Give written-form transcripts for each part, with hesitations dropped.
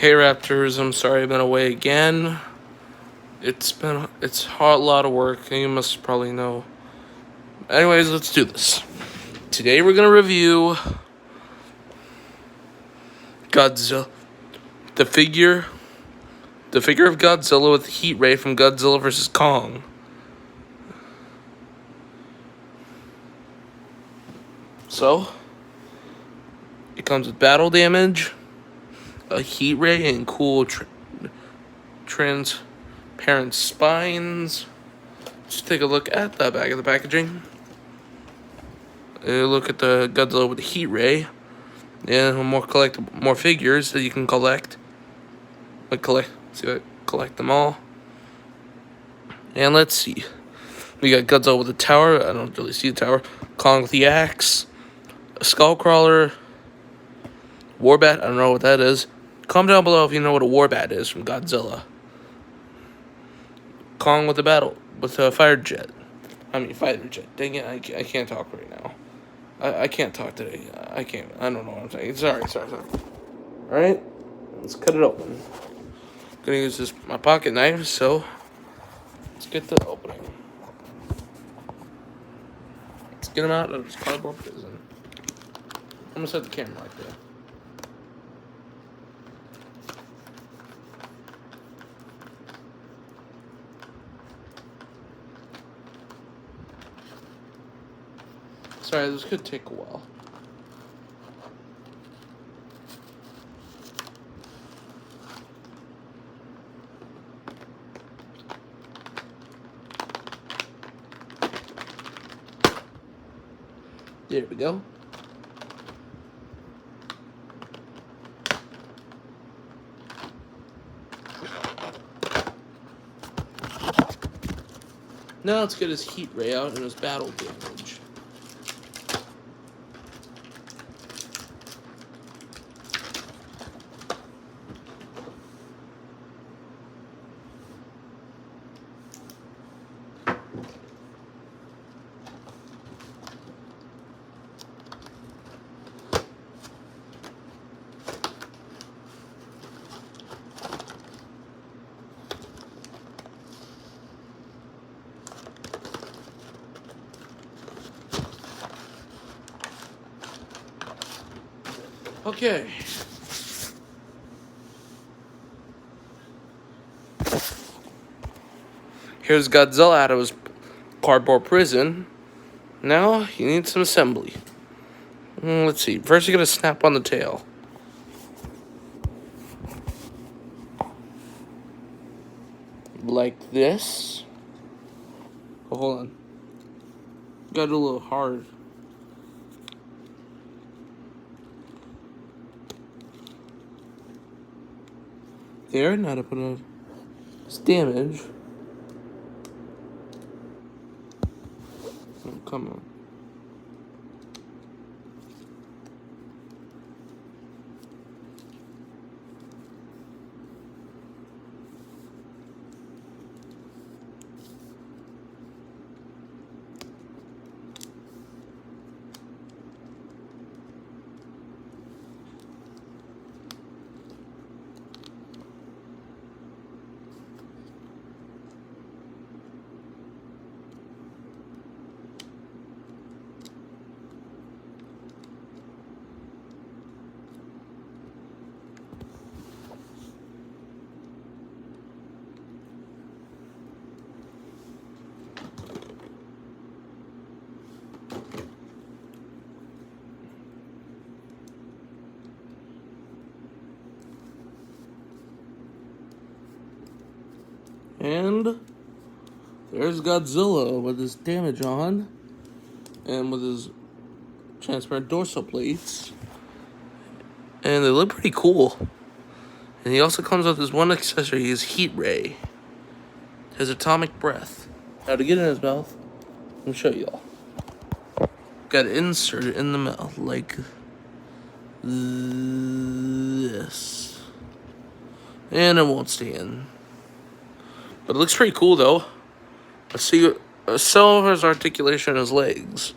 Hey Raptors, I'm sorry I've been away again. It's a lot of work, and you must probably know. Anyways, let's do this. Today we're gonna review Godzilla, the figure of Godzilla with the heat ray from Godzilla vs. Kong. So, it comes with battle damage, a heat ray, and cool transparent spines. Just take a look at the back of the packaging. Look at the Godzilla with the heat ray, and more figures that you can collect. Collect them all. And let's see. We got Godzilla with the tower. I don't really see the tower. Kong with the axe. A Skullcrawler. Warbat. I don't know what that is. Comment down below if you know what a Warbat is from Godzilla. Kong with a fighter jet. Dang it, I can't talk right now. I can't talk today. I don't know what I'm saying. Sorry. Alright, let's cut it open. I'm gonna use my pocket knife, so let's get the opening. Let's get him out of his cardboard prison. I'm gonna set the camera like that. Sorry, this could take a while. There we go. Now let's get his heat ray out and his battle damage. Okay. Here's Godzilla out of his cardboard prison. Now he needs some assembly. Let's see. First, you're gonna snap on the tail. Like this. Oh, hold on. Got a little hard. There, now to put on this damage. Oh, come on. And there's Godzilla with his damage on, and with his transparent dorsal plates. And they look pretty cool. And he also comes with his one accessory, his heat ray. His atomic breath. Now to get in his mouth, let me show y'all. Got to insert it in the mouth like this. And it won't stay in. But it looks pretty cool though. Let's see some of his articulation in his legs.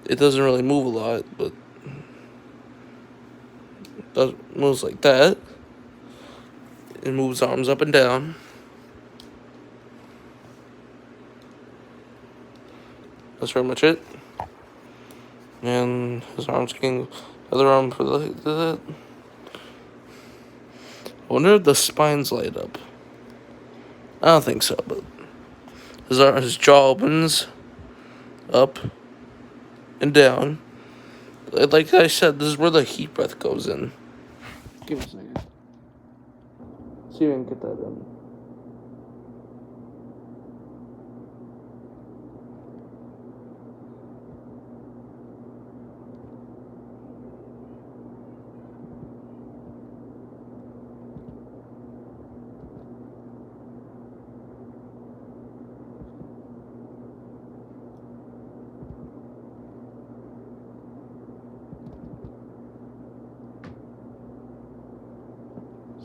It doesn't really move a lot, but it moves like that. and moves arms up and down. That's pretty much it. And his arms getting other arm for the. I wonder if the spines light up. I don't think so, but his jaw opens up and down. Like I said, this is where the heat breath goes in. Give me a second. See if I can get that in.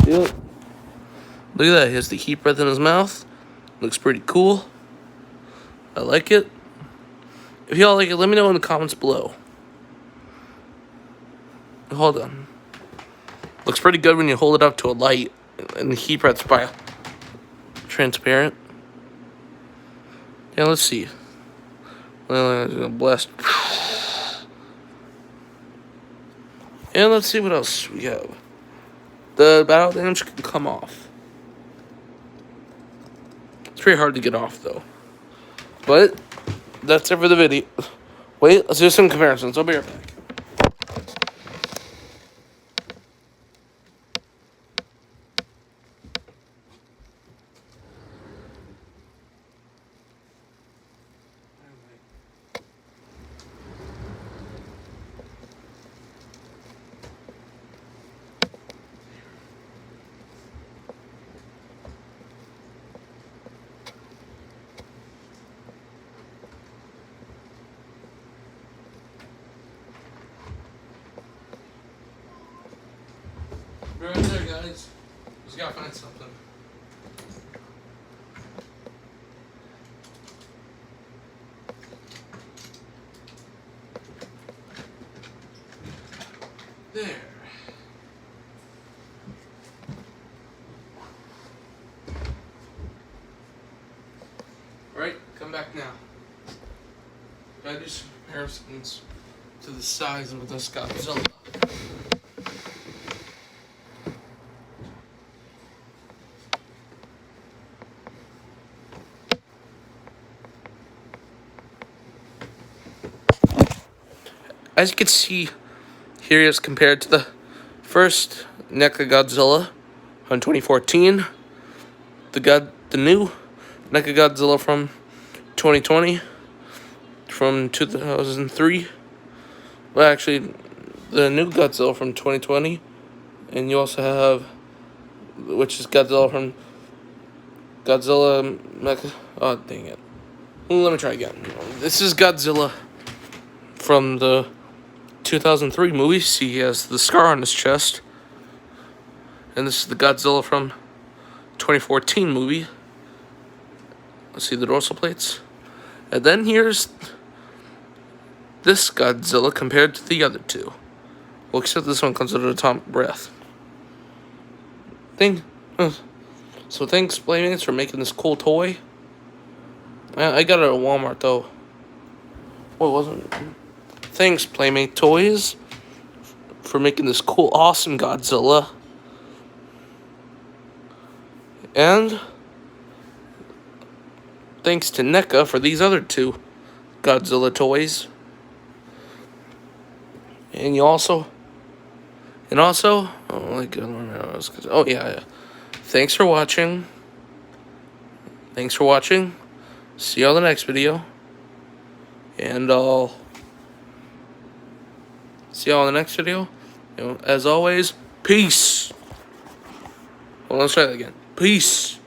See it? Look at that. He has the heat breath in his mouth. Looks pretty cool. I like it. If y'all like it, let me know in the comments below. Hold on. Looks pretty good when you hold it up to a light and the heat breath's by transparent. Yeah, let's see. Well, I'm gonna blast. And let's see what else we have. The battle damage can come off. It's pretty hard to get off, though. But that's it for the video. Wait, let's do some comparisons. I'll be right back. Right there, guys. Just gotta find something. There. Alright, come back now. Gotta do some comparisons to the size of this Godzilla. As you can see, here is compared to the first Godzilla from 2014, the new Godzilla from 2020, from 2003. Well, actually, the new Godzilla from 2020, and you also have, which is Godzilla from Godzilla Mecha. Oh, dang it! Let me try again. This is Godzilla from the 2003 movie. See, he has the scar on his chest. And this is the Godzilla from 2014 movie. Let's see the dorsal plates. And then here's this Godzilla compared to the other two. Well, except this one comes with an atomic breath. So thanks, Playmates, for making this cool toy. I got it at Walmart, though. Well, it wasn't. Thanks, Playmate Toys, for making this cool, awesome Godzilla. And thanks to NECA for these other two Godzilla toys. And also, oh yeah. Thanks for watching. See you on the next video. And I'll see y'all in the next video. As always, peace. Well, let's try that again. Peace.